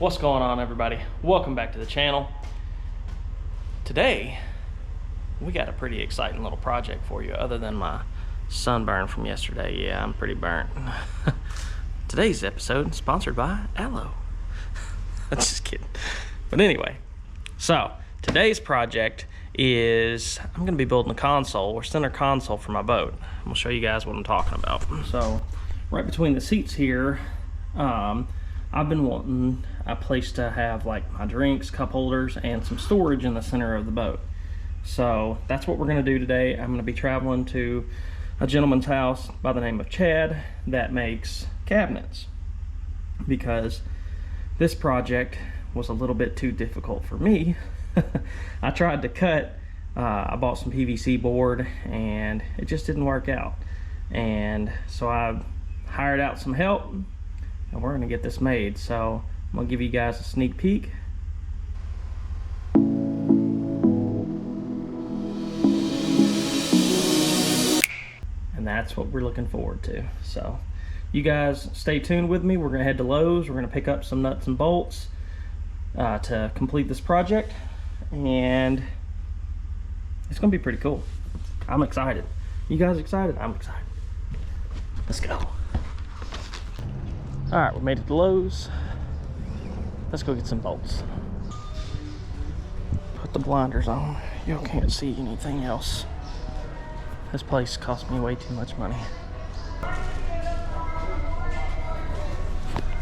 What's going on, everybody? Welcome back to the channel. Today we got a pretty exciting little project for you, other than my sunburn from yesterday. Yeah, I'm pretty burnt. Today's episode is sponsored by Aloe. I'm just kidding. But anyway, so today's project is I'm going to be building a console or center console for my boat. I'm going to show you guys what I'm talking about. So right between the seats here, I've been wanting a place to have like my drinks, cup holders, and some storage in the center of the boat. So that's what we're going to do today. I'm going to be traveling to a gentleman's house by the name of Chad that makes cabinets, because this project was a little bit too difficult for me. I tried to cut, I bought some PVC board and it just didn't work out. And so I hired out some help and we're gonna get this made. So I'm gonna give you guys a sneak peek. And that's what we're looking forward to. So you guys stay tuned with me. We're gonna head to Lowe's. We're gonna pick up some nuts and bolts to complete this project. And it's gonna be pretty cool. I'm excited. You guys excited? I'm excited. Let's go. All right, we made it to Lowe's. Let's go get some bolts. Put the blinders on. Y'all can't see anything else. This place cost me way too much money.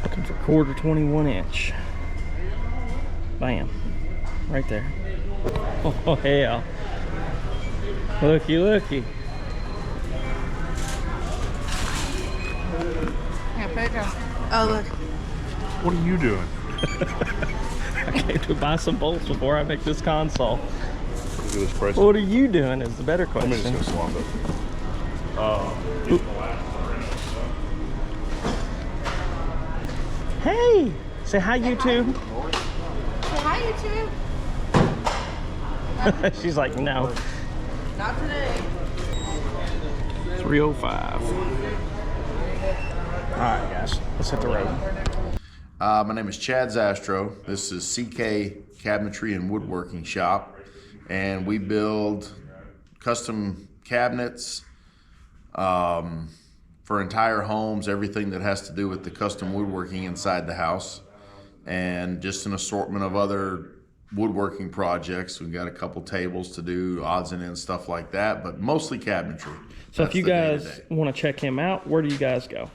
Looking for quarter 21 inch. Bam, right there. Oh hell. Looky, looky. Yeah, Pedro. Oh, look. What are you doing? I came to buy some bolts before I make this console. Look at this price. What are you doing is the better question. Let me just go swap it. Hey, say hi, YouTube. Say hi, YouTube. She's like, no. Not today. 305. All right, guys, let's hit the road. My name is Chad Zastro. This is CK Cabinetry and Woodworking Shop, and we build custom cabinets for entire homes, everything that has to do with the custom woodworking inside the house, and just an assortment of other woodworking projects. We've got a couple tables to do, odds and ends, stuff like that, but mostly cabinetry. So if you guys want to check him out, where do you guys go?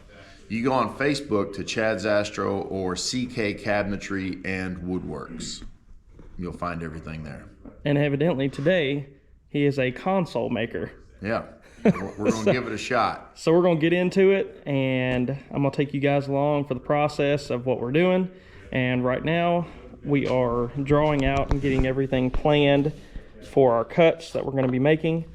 You go on Facebook to Chad Zastro or CK Cabinetry and Woodworks. You'll find everything there. And evidently today, he is a console maker. Yeah, we're going to give it a shot. So we're going to get into it, and I'm going to take you guys along for the process of what we're doing. And right now, we are drawing out and getting everything planned for our cuts that we're going to be making.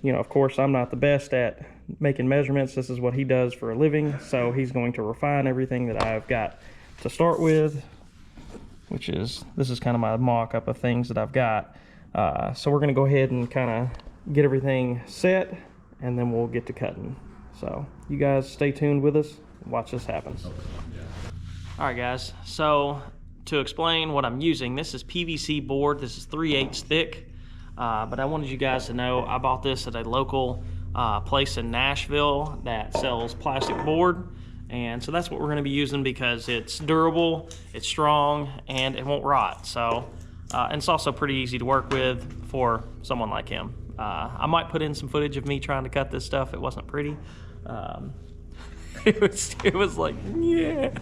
You know, of course, I'm not the best at making measurements. This is what he does for a living, so he's going to refine everything that I've got to start with, which is, this is kind of my mock-up of things that I've got. So we're going to go ahead and kind of get everything set, and then we'll get to cutting. So you guys stay tuned with us, watch this happen. All right, guys, so to explain what I'm using, this is PVC board. This is 3/8 thick, but I wanted you guys to know I bought this at a local place in Nashville that sells plastic board, and so that's what we're going to be using because it's durable, it's strong, and it won't rot. So and it's also pretty easy to work with for someone like him. I might put in some footage of me trying to cut this stuff. It wasn't pretty. It was like, yeah,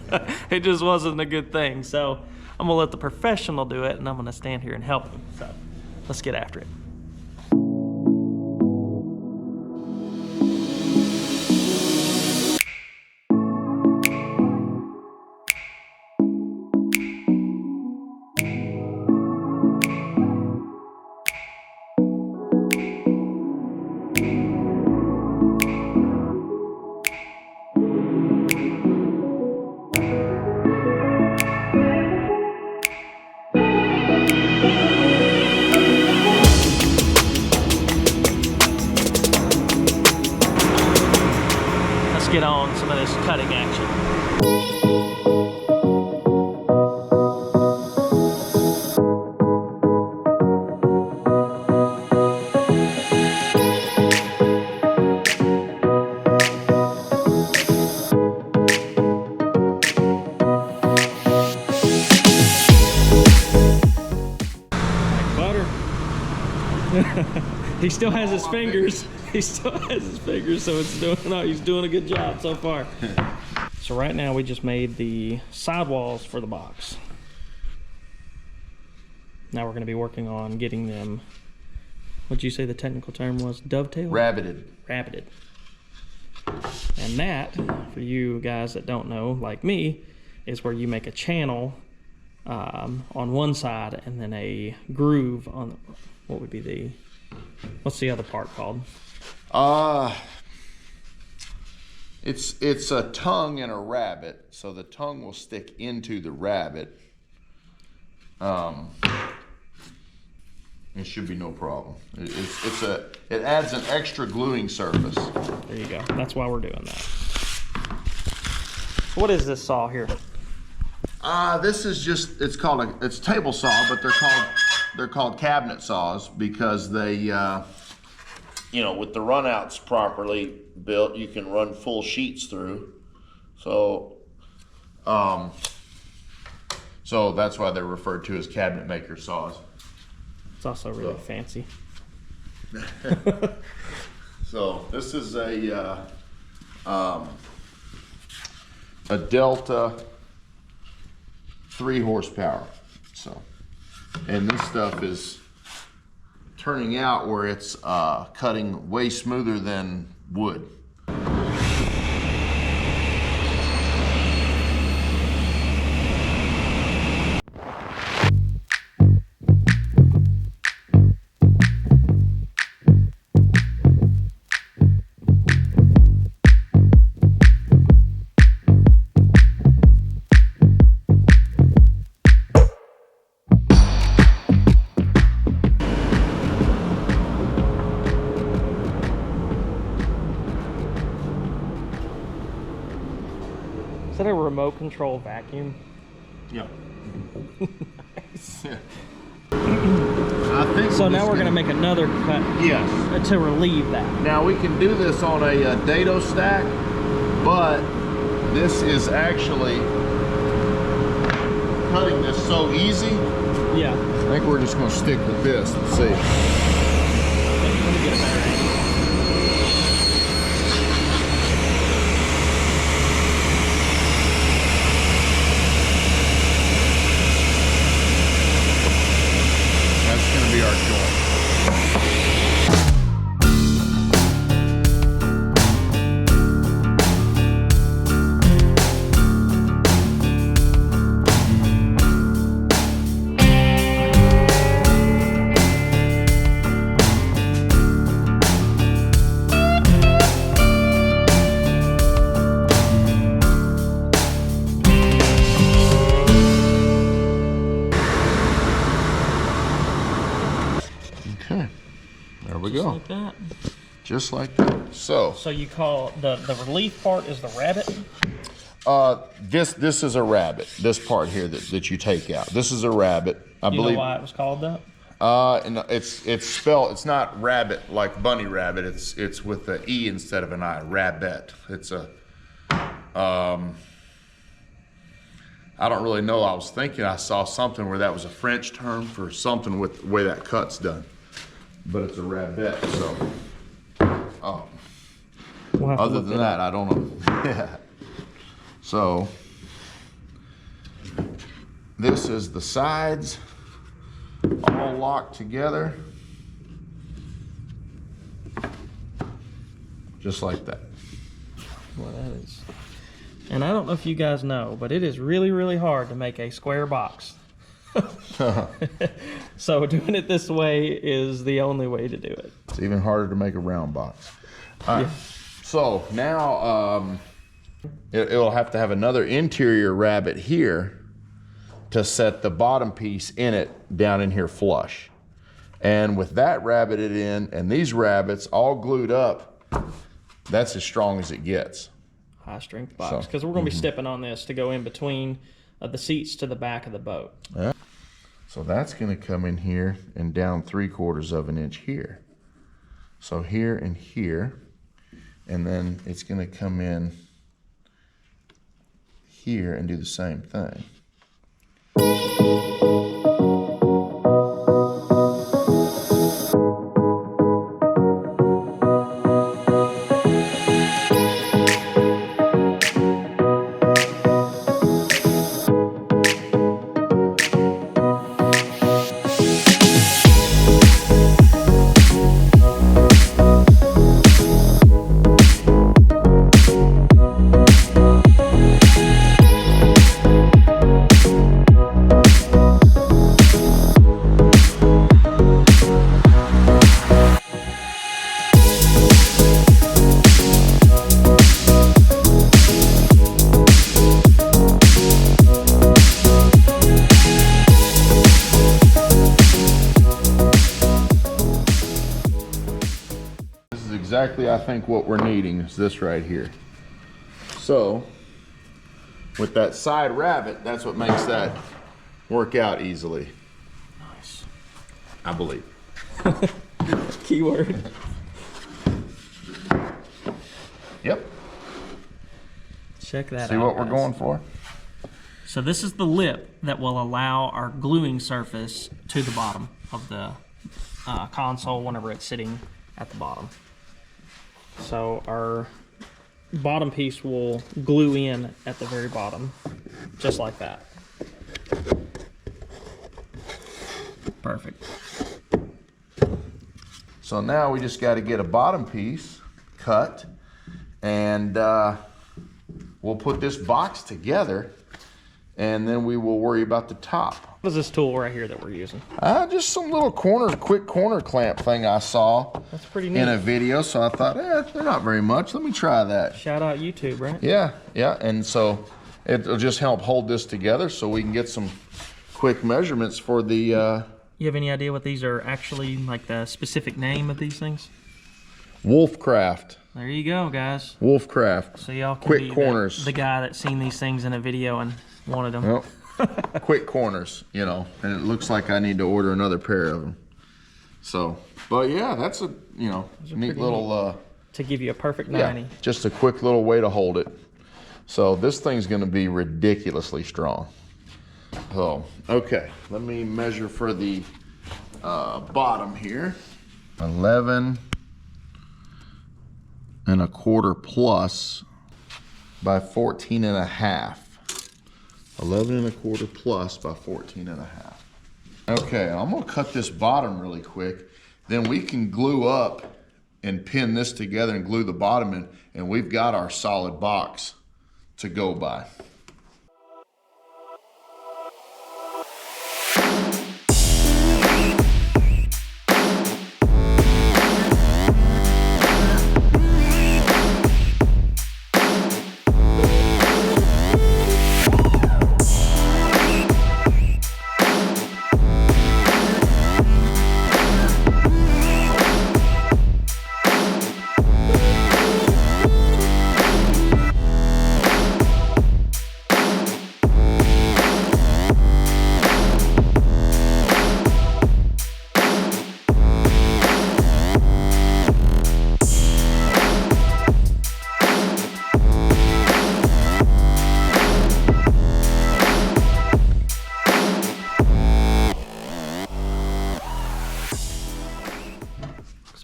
it just wasn't a good thing. So I'm gonna let the professional do it, and I'm gonna stand here and help him. So let's get after it. Get on some of this cutting action. He still has his fingers. He still has his fingers, so it's doing. No, he's doing a good job so far. So right now we just made the sidewalls for the box. Now we're going to be working on getting them. What'd you say the technical term was? Dovetail? Rabbited. Rabbited. And that, for you guys that don't know, like me, is where you make a channel on one side and then a groove on, what would be the, what's the other part called? It's a tongue and a rabbit, so the tongue will stick into the rabbit. It should be no problem. It adds an extra gluing surface. There you go. That's why we're doing that. So what is this saw here? This is just, it's table saw, but they're called cabinet saws because they, you know, with the runouts properly built, you can run full sheets through. So that's why they're referred to as cabinet maker saws. It's also really fancy. So this is a Delta 3 horsepower. So, and this stuff is turning out where it's cutting way smoother than wood. Is that a remote control vacuum? Yeah. Nice. Yeah. I think So now we're gonna make another cut yes. to relieve that. Now we can do this on a dado stack, but this is actually cutting this so easy. Yeah. I think we're just going to stick with this and see. Let me get a better angle. That's going to be our joint. Okay, there we go. Like that. Just like that. So you call the relief part is the rabbit? this is a rabbit. This part here that you take out. This is a rabbit. I You believe. know why it was called that? And it's spelled. It's not rabbit like bunny rabbit. It's with the E instead of an I. Rabbit. It's a. I don't really know. I was thinking I saw something where that was a French term for something with the way that cut's done, but it's a rabbit. So, We'll have to other look than it that, up. I don't know. Yeah. So this is the sides all locked together, just like that. Well, that is. And I don't know if you guys know, but it is really, really hard to make a square box. So doing it this way is the only way to do it. It's even harder to make a round box. All right. Yeah. So now it'll have to have another interior rabbit here to set the bottom piece in it down in here flush. And with that rabbited in and these rabbits all glued up, that's as strong as it gets. High strength box, because we're going to be stepping on this to go in between the seats to the back of the boat. Yeah. So that's going to come in here and down 3/4 of an inch here. So here and here, and then it's going to come in here and do the same thing. exactly, I think, what we're needing is this right here. So, with that side rabbet, that's what makes that work out easily. Nice. I believe. Keyword. Yep. Check that out. See what we're guys. going for? So this is the lip that will allow our gluing surface to the bottom of the console whenever it's sitting at the bottom. So our bottom piece will glue in at the very bottom, just like that. Perfect. So now we just got to get a bottom piece cut, and we'll put this box together, and then we will worry about the top. What is this tool right here that we're using? Just some little quick corner clamp thing I saw That's pretty neat. in a video, so I thought, they're not very much. Let me try that. Shout out YouTube, right? Yeah, and so it'll just help hold this together so we can get some quick measurements for the... You have any idea what these are actually, like the specific name of these things? Wolfcraft. There you go, guys. Wolfcraft. So y'all can quick be corners. the guy that's seen these things in a video and wanted them. Well, quick corners, you know, and it looks like I need to order another pair of them. So, but yeah, that's a, you know, neat little... to give you a perfect 90. Yeah, just a quick little way to hold it. So this thing's going to be ridiculously strong. So, okay, let me measure for the bottom here. 11 1/4 plus by 14 1/2. 11 1/4 plus by 14 1/2. Okay, I'm gonna cut this bottom really quick. Then we can glue up and pin this together and glue the bottom in, and we've got our solid box to go by.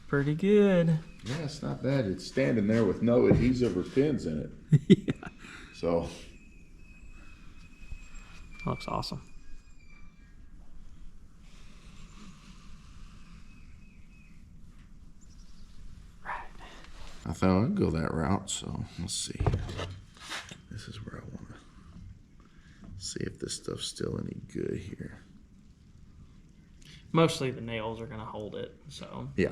Pretty good. Yeah, it's not bad. It's standing there with no adhesive or pins in it. Yeah. So, Looks awesome. Right. I thought I'd go that route, so let's see. This is where I want to see if this stuff's still any good here. Mostly the nails are going to hold it, so. Yeah.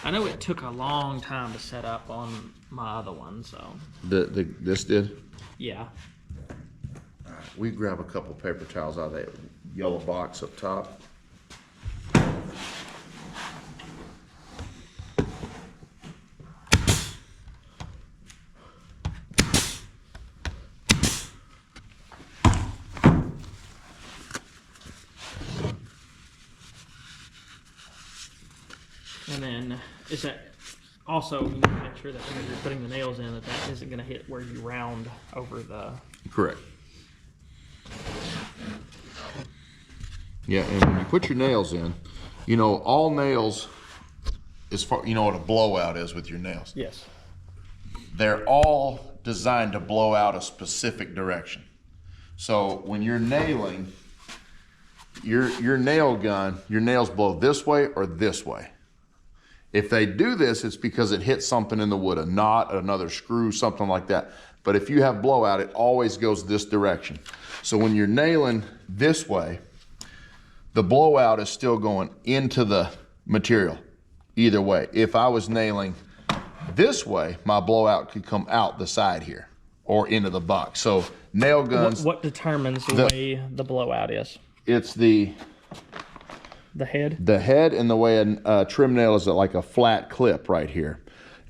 I know it took a long time to set up on my other one, so. This did? Yeah. All right, we grab a couple paper towels out of that yellow box up top. And then is that also, you need to make sure that when you're putting the nails in, that isn't going to hit where you round over the. Correct. Yeah, and when you put your nails in, you know, all nails, as far, you know what a blowout is with your nails. Yes. They're all designed to blow out a specific direction. So when you're nailing, your nail gun, your nails blow this way or this way. If they do this, it's because it hit something in the wood, a knot, another screw, something like that. But if you have blowout, it always goes this direction. So when you're nailing this way, the blowout is still going into the material, either way. If I was nailing this way, my blowout could come out the side here or into the box. So nail guns. What determines the way the blowout is? It's the head. The head and the way a trim nail is like a flat clip right here.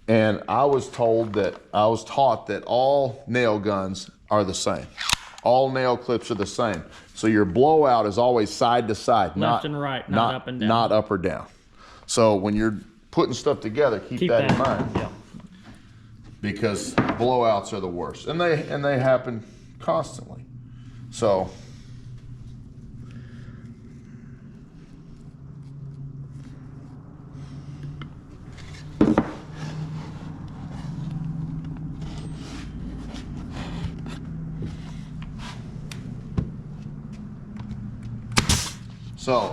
And I was taught that all nail guns are the same. All nail clips are the same. So your blowout is always side to side, Left and right, not up and down. Not up or down. So when you're putting stuff together, keep that in mind. Yeah. Because blowouts are the worst, and they happen constantly. So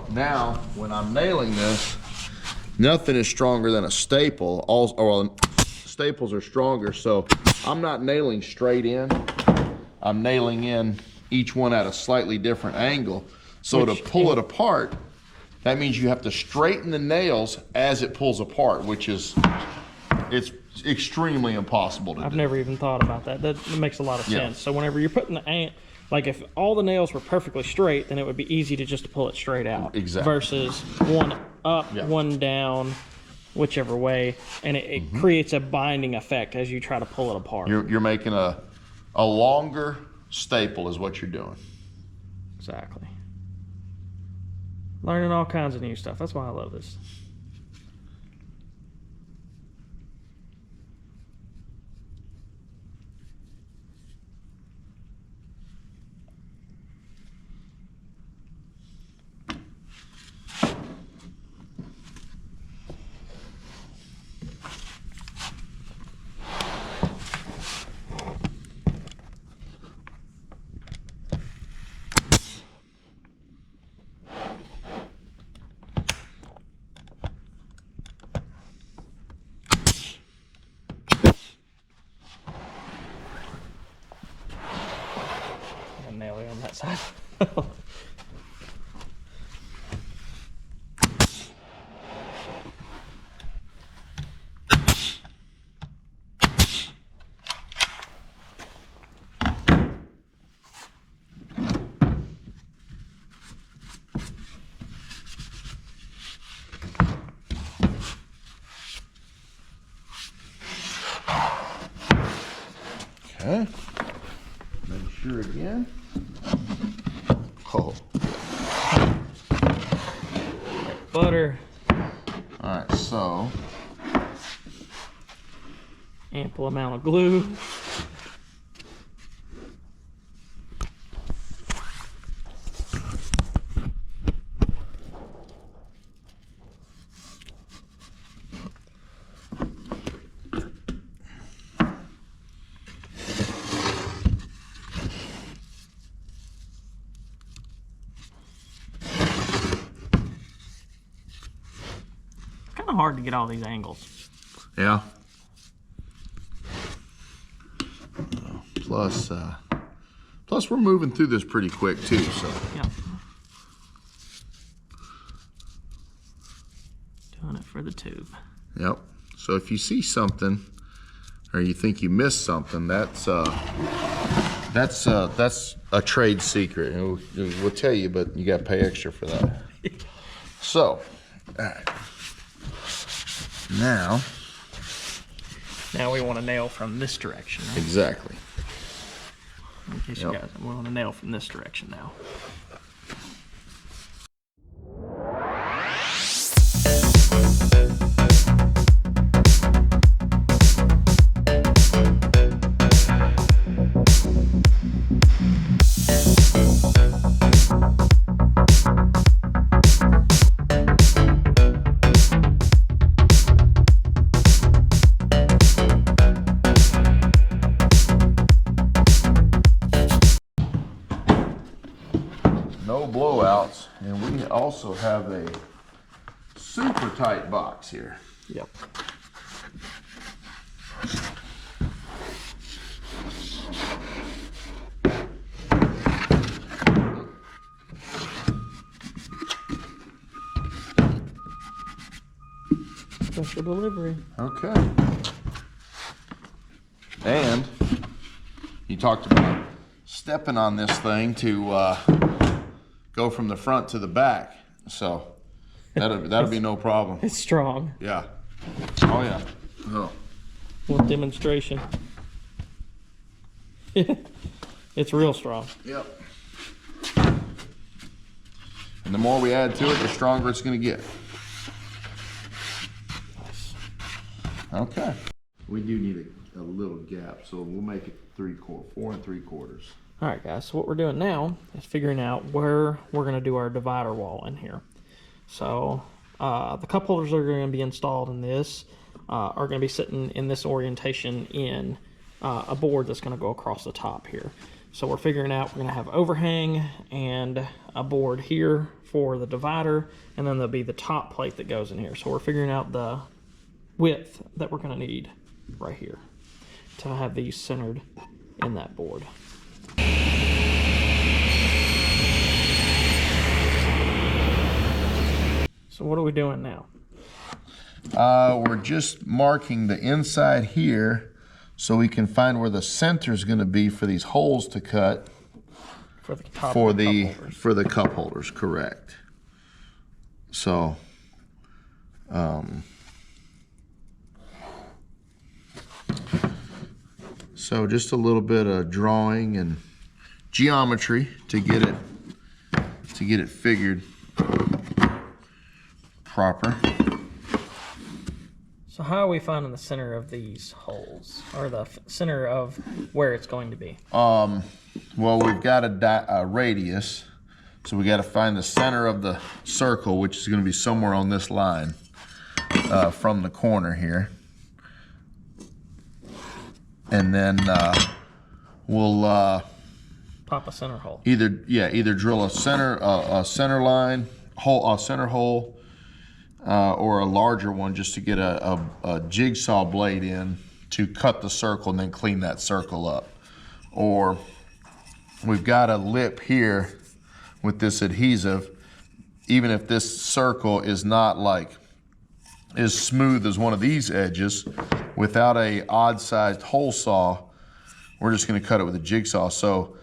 now when I'm nailing this, nothing is stronger than a staple. Staples are stronger, so I'm not nailing straight in. I'm nailing in each one at a slightly different angle. So to pull it apart, that means you have to straighten the nails as it pulls apart, it's extremely impossible to do. I've never even thought about that. That makes a lot of sense. So whenever you're putting like if all the nails were perfectly straight, then it would be easy to just pull it straight out. Exactly. Versus one up, one down, whichever way, and it creates a binding effect as you try to pull it apart. You're making a longer staple is what you're doing. Exactly. Learning all kinds of new stuff. That's why I love this. Nail it on that side. Okay. Make sure again. Oh. Butter. All right, so Ample amount of glue. Kind of hard to get all these angles. yeah. Plus we're moving through this pretty quick too, so. Yeah. Doing it for the tube. Yep. So if you see something or you think you missed something, that's a trade secret. And we'll tell you, but you got to pay extra for that. So, all right. Now we want to nail from this direction. Right? Exactly. In case you guys, we want to nail from this direction now. no blowouts, and we also have a super tight box here. Yep. Special delivery. Okay. And you talked about stepping on this thing to go from the front to the back. So that'll be no problem. It's strong. Yeah. Oh yeah. Oh. Little demonstration. It's real strong. Yep. And the more we add to it, the stronger it's going to get. Okay. We do need a little gap, so we'll make it 4 3/4. All right, guys, so what we're doing now is figuring out where we're going to do our divider wall in here. So the cup holders that are going to be installed in this are going to be sitting in this orientation in a board that's going to go across the top here. So we're figuring out we're going to have overhang and a board here for the divider, and then there'll be the top plate that goes in here. So we're figuring out the width that we're going to need right here to have these centered in that board. So what are we doing now? We're just marking the inside here so we can find where the center is going to be for these holes to cut For the top for of the cup holders. for the cup holders, correct. So so just a little bit of drawing and geometry to get it figured proper. So how are we finding the center of these holes, or the center of where it's going to be? Well, we've got a radius, so we got to find the center of the circle, which is going to be somewhere on this line from the corner here, and then we'll Pop a center hole. either drill a center line hole, a center hole, or a larger one, just to get a jigsaw blade in to cut the circle and then clean that circle up. Or we've got a lip here with this adhesive. Even if this circle is not like as smooth as one of these edges, without a odd sized hole saw, we're just going to cut it with a jigsaw. So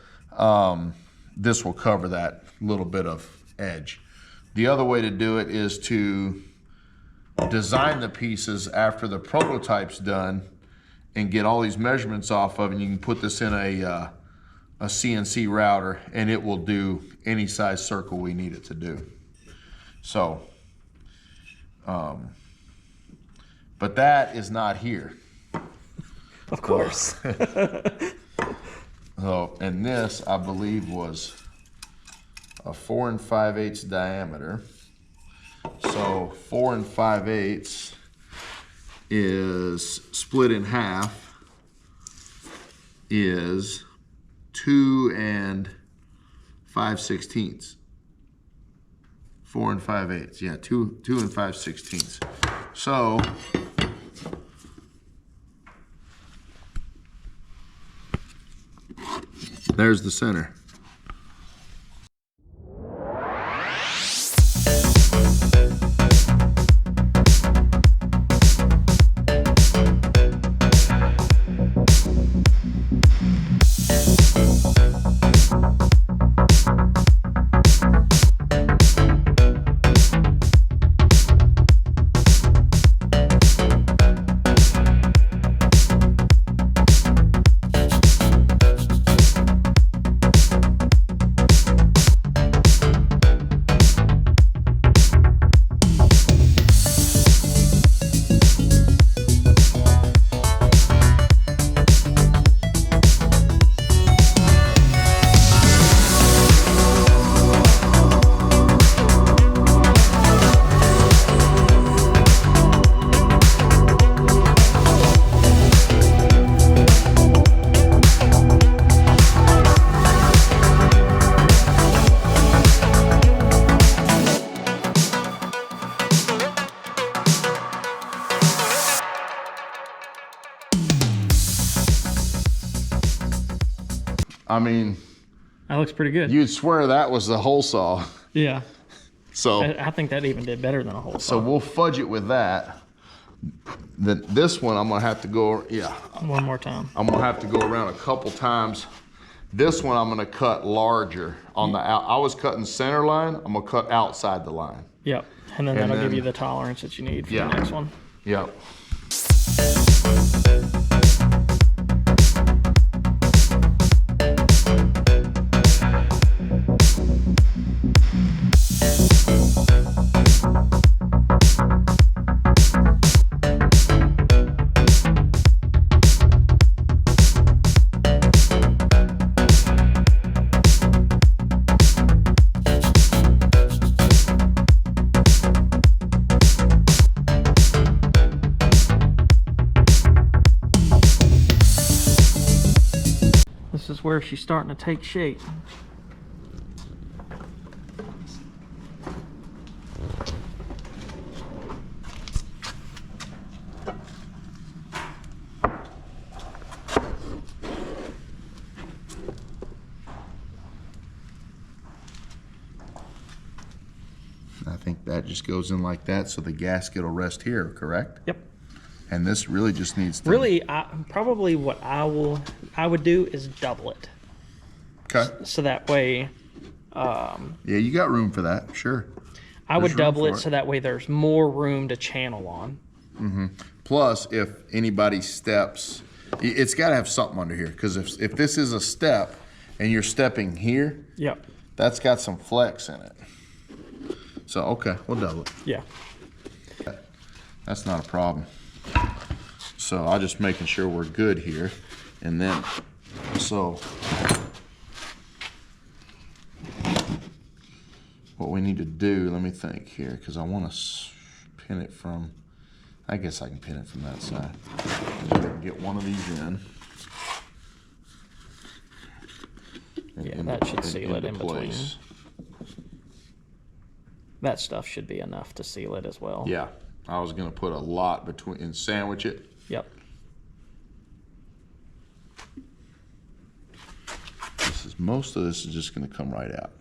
this will cover that little bit of edge. The other way to do it is to design the pieces after the prototype's done and get all these measurements off of, and you can put this in a CNC router and it will do any size circle we need it to do. So, but that is not here. Of course. So, and this, I believe, was a 4 5/8 diameter. So 4 5/8 is split in half is 2 5/16. 4 5/8, yeah, 2 5/16. So there's the center. I mean, That looks pretty good. you'd swear that was the hole saw. Yeah. So I think that even did better than a hole so saw. we'll fudge it with that. This one I'm gonna have to go, yeah, One more time. I'm gonna have to go around a couple times This one I'm gonna cut larger on the out. I was cutting center line, I'm gonna cut outside the line. Yep. And then And that'll give then- you the tolerance that you need for Yeah. the next one. Yep. This is where she's starting to take shape. I think that just goes in like that, so the gasket will rest here, correct? Yep. And this really just needs to. Really, probably what I would do is double it. Okay. So that way, Yeah, you got room for that, sure. I would There's room double for it so that way there's more room to channel on. Plus, if anybody steps, it's got to have something under here, because if this is a step and you're stepping here, Yep. that's got some flex in it. So, okay, we'll double it. Yeah. That's not a problem. So I'm just making sure we're good here. And then, so what we need to do, let me think here, because I want to pin it from, I guess I can pin it from that side. So I can get one of these in. And Yeah, that should seal it into in between. place. That stuff should be enough to seal it as well. Yeah, I was gonna put a lot between and sandwich it. Yep. Most of this is just gonna come right out.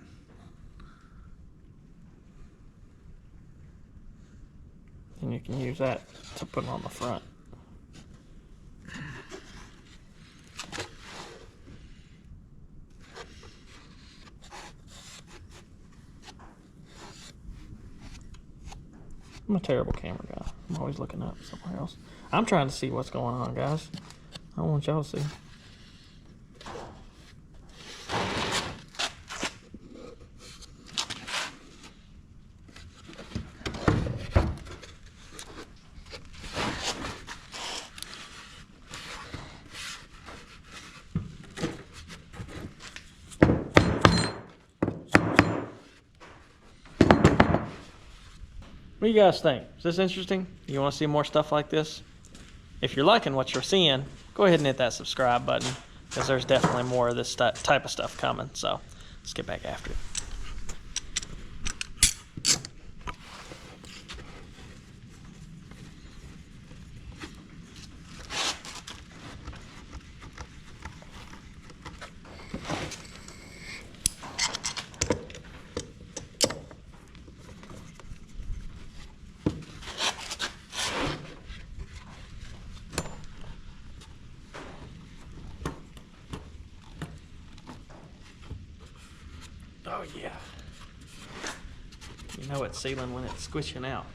And you can use that to put on the front. I'm a terrible camera guy. I'm always looking up somewhere else. I'm trying to see what's going on, guys. I don't want y'all to see. What do you guys think? Is this interesting? You want to see more stuff like this? If you're liking what you're seeing, go ahead and hit that subscribe button, because there's definitely more of this type of stuff coming. So let's get back after it. Oh yeah. You know it's sealing when it's squishing out.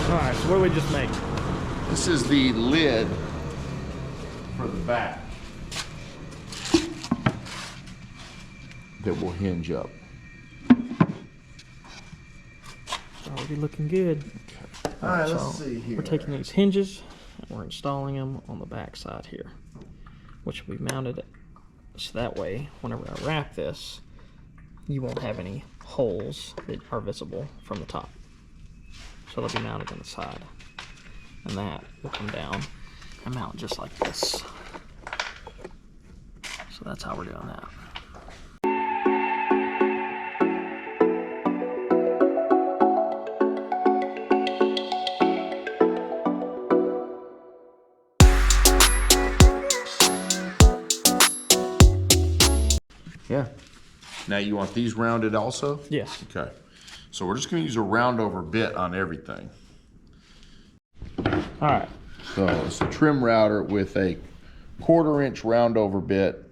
Alright, so what do we just make? This is the lid for the back. that will hinge up. Already looking good. All right, So let's see here. we're taking these hinges and we're installing them on the back side here, which will be mounted so that way whenever I wrap this, you won't have any holes that are visible from the top. So they'll be mounted on the side. And that will come down and mount just like this. So that's how we're doing that. Yeah. Now you want these rounded also? Yes. Okay. So we're just gonna use a round over bit on everything. All right. So it's a trim router with a 1/4 inch round over bit.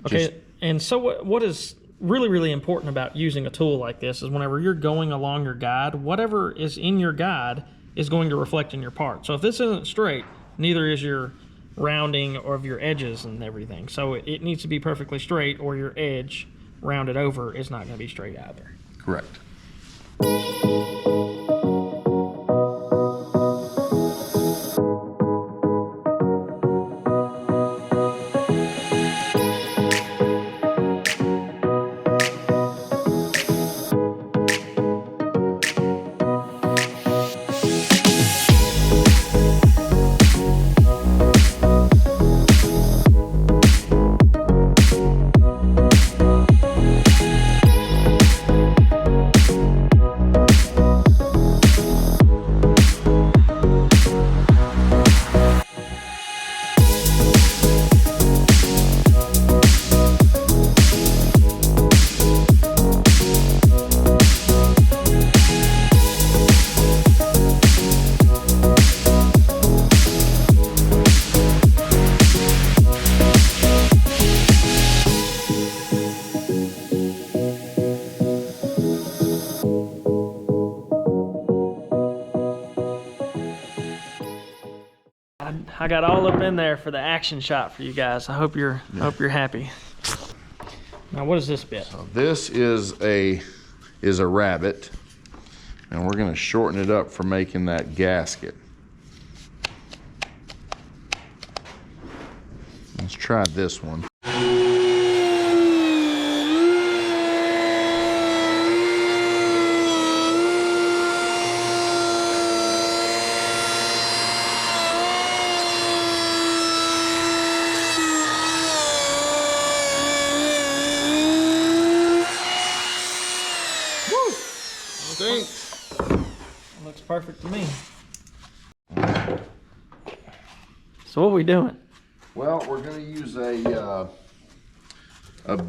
Okay, and so what is really important about using a tool like this is whenever you're going along your guide, whatever is in your guide is going to reflect in your part. So if this isn't straight, neither is your rounding or of your edges and everything. So it needs to be perfectly straight, or your edge rounded over is not going to be straight either. Correct. I got all up in there for the action shot for you guys. I hope you're happy. Now what is this bit? This is a rabbit, and we're going to shorten it up for making that gasket. Let's try this one. Looks perfect to me. So what are we doing? Well, we're going to use a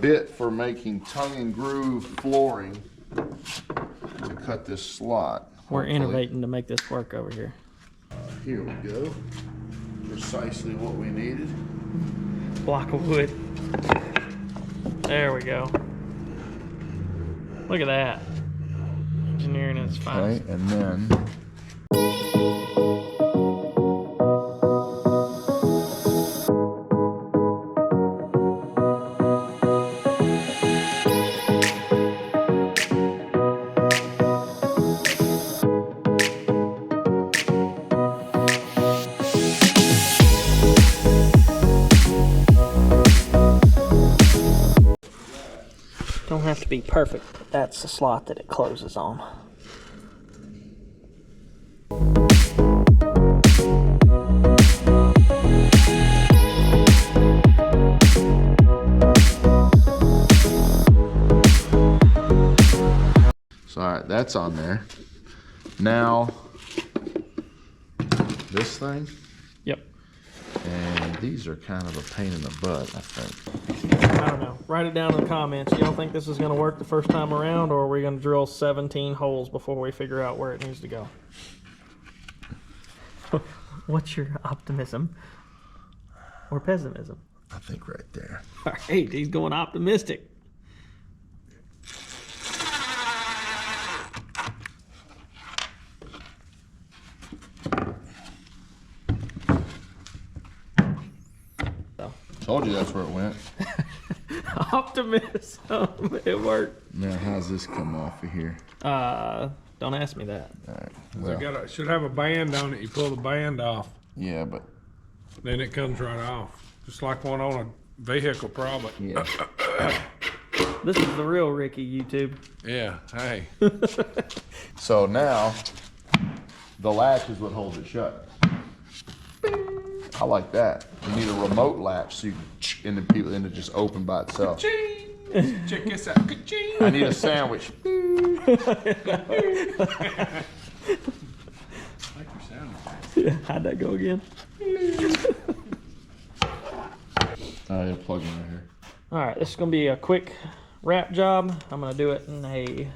bit for making tongue and groove flooring to cut this slot. We're hopefully. innovating to make this work over here. Here we go. Precisely what we needed. Block of wood. There we go. Look at that. Engineering at its finest. Okay, and then Don't have to be perfect, but that's the slot that it closes on. so all right, that's on there. Now this thing, Yep. and these are kind of a pain in the butt, I think. I don't know. Write it down in the comments. You don't think this is going to work the first time around, or are we going to drill 17 holes before we figure out where it needs to go? What's your optimism or pessimism? I think right there. All right, he's going optimistic. Told you that's where it went. Optimism. It worked. Now, how's this come off of here? Don't ask me that. All right. It Well, should have a band on it. You pull the band off, yeah, but then it comes right off. Just like one on a vehicle, probably. yeah. This is the real Ricky YouTube. Yeah, hey. So now, the latch is what holds it shut. I like that. You need a remote latch so you can, and it just open by itself. Check this out. Ka-ching. I need a sandwich. How'd that go again? Yeah, plug in right here. All right, this is gonna be a quick wrap job. I'm gonna do it in a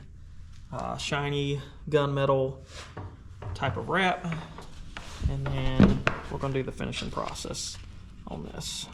shiny gunmetal type of wrap, and then we're gonna do the finishing process on this.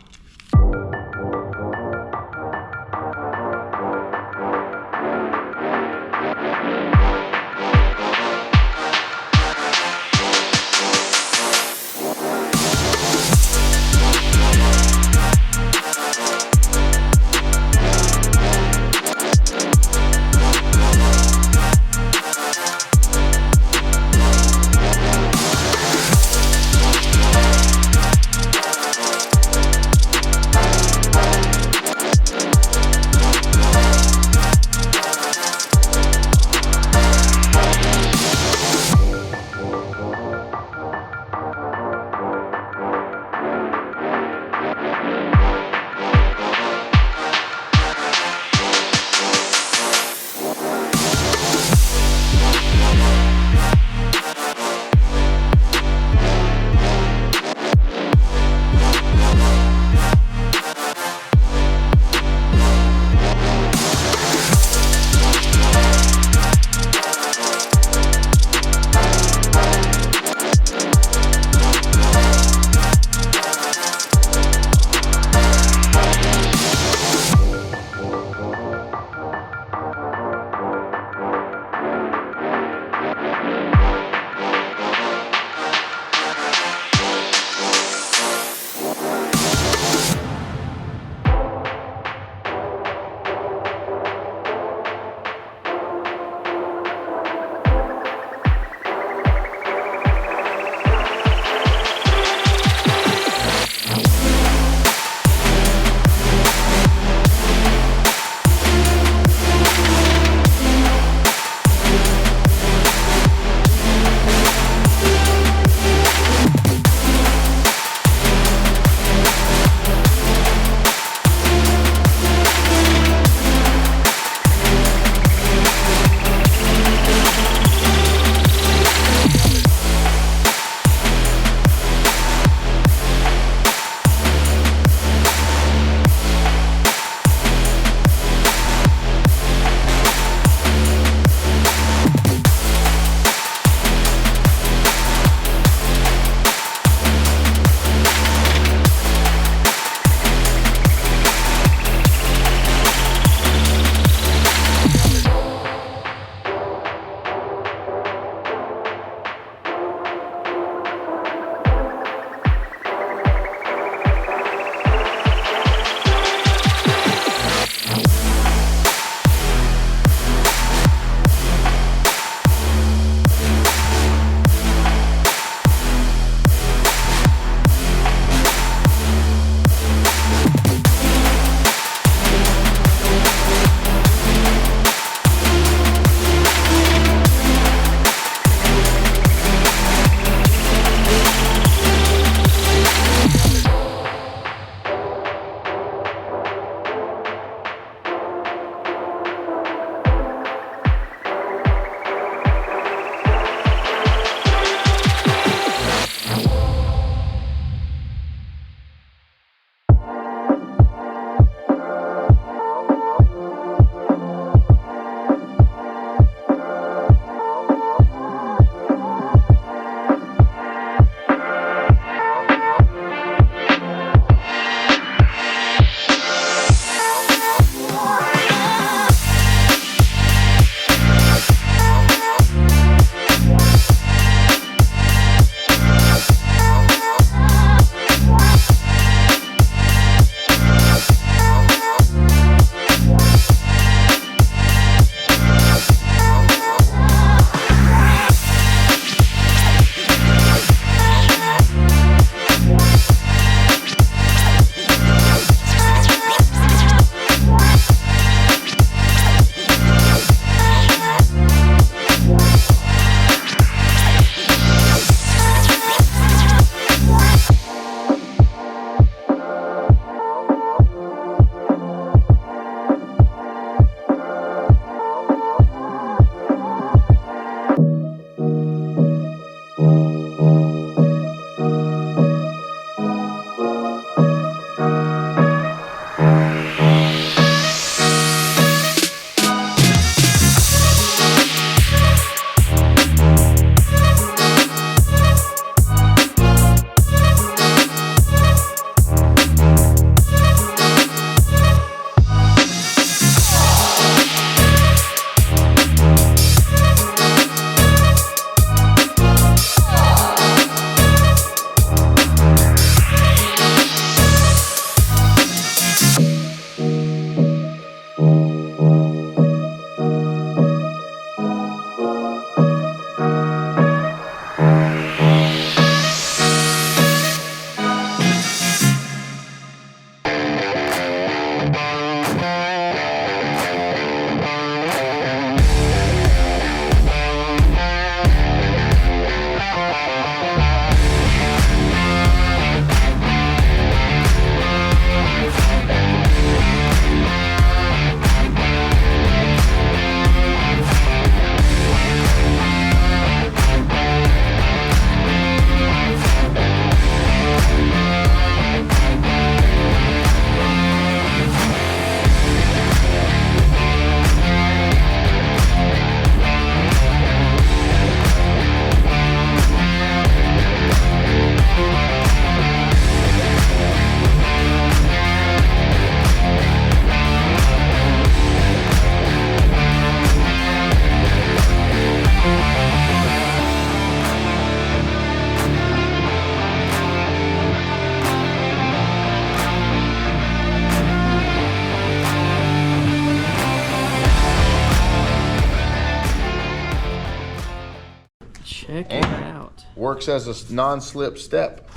works as a non-slip step.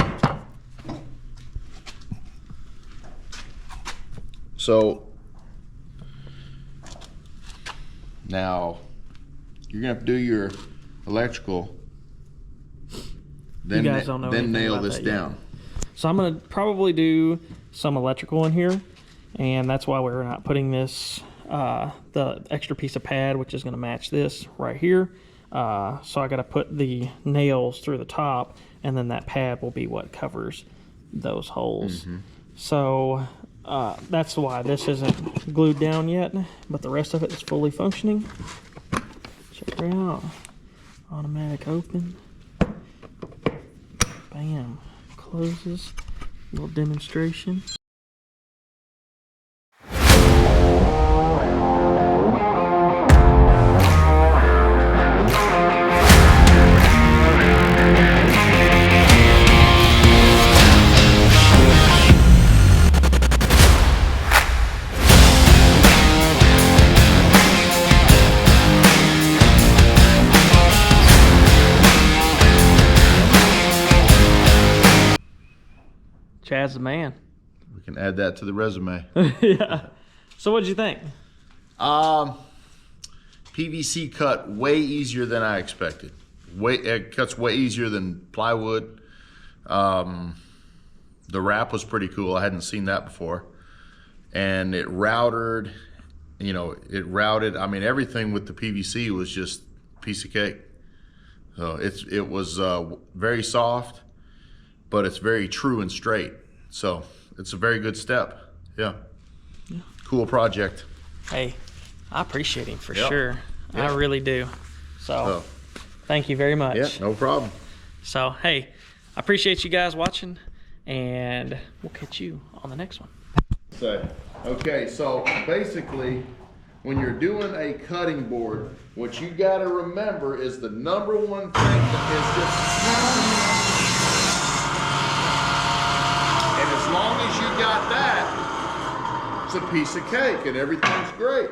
So now you're gonna have to do your electrical, then, You guys don't know then anything nail about this that yet. down. So I'm gonna probably do some electrical in here, and that's why we're not putting this, the extra piece of pad, which is gonna match this right here. So I gotta put the nails through the top, and then that pad will be what covers those holes. So that's why this isn't glued down yet, but the rest of it is fully functioning. Check her out. Automatic open. Bam. Closes. Little demonstration. Chad's the man. We can add that to the resume. Yeah. So what'd you think? PVC cut way easier than I expected. It cuts way easier than plywood. The wrap was pretty cool. I hadn't seen that before. And it routed, I mean, everything with the PVC was just a piece of cake. So it was very soft, but it's very true and straight. So it's a very good step. Yeah. Cool project. Hey, I appreciate him for Yeah. sure. Yeah. I really do. So thank you very much. Yeah, no problem. So, hey, I appreciate you guys watching, and we'll catch you on the next one. Okay, so basically, when you're doing a cutting board, what you gotta remember is the number one thing that is just, and as long as you got that, it's a piece of cake and everything's great.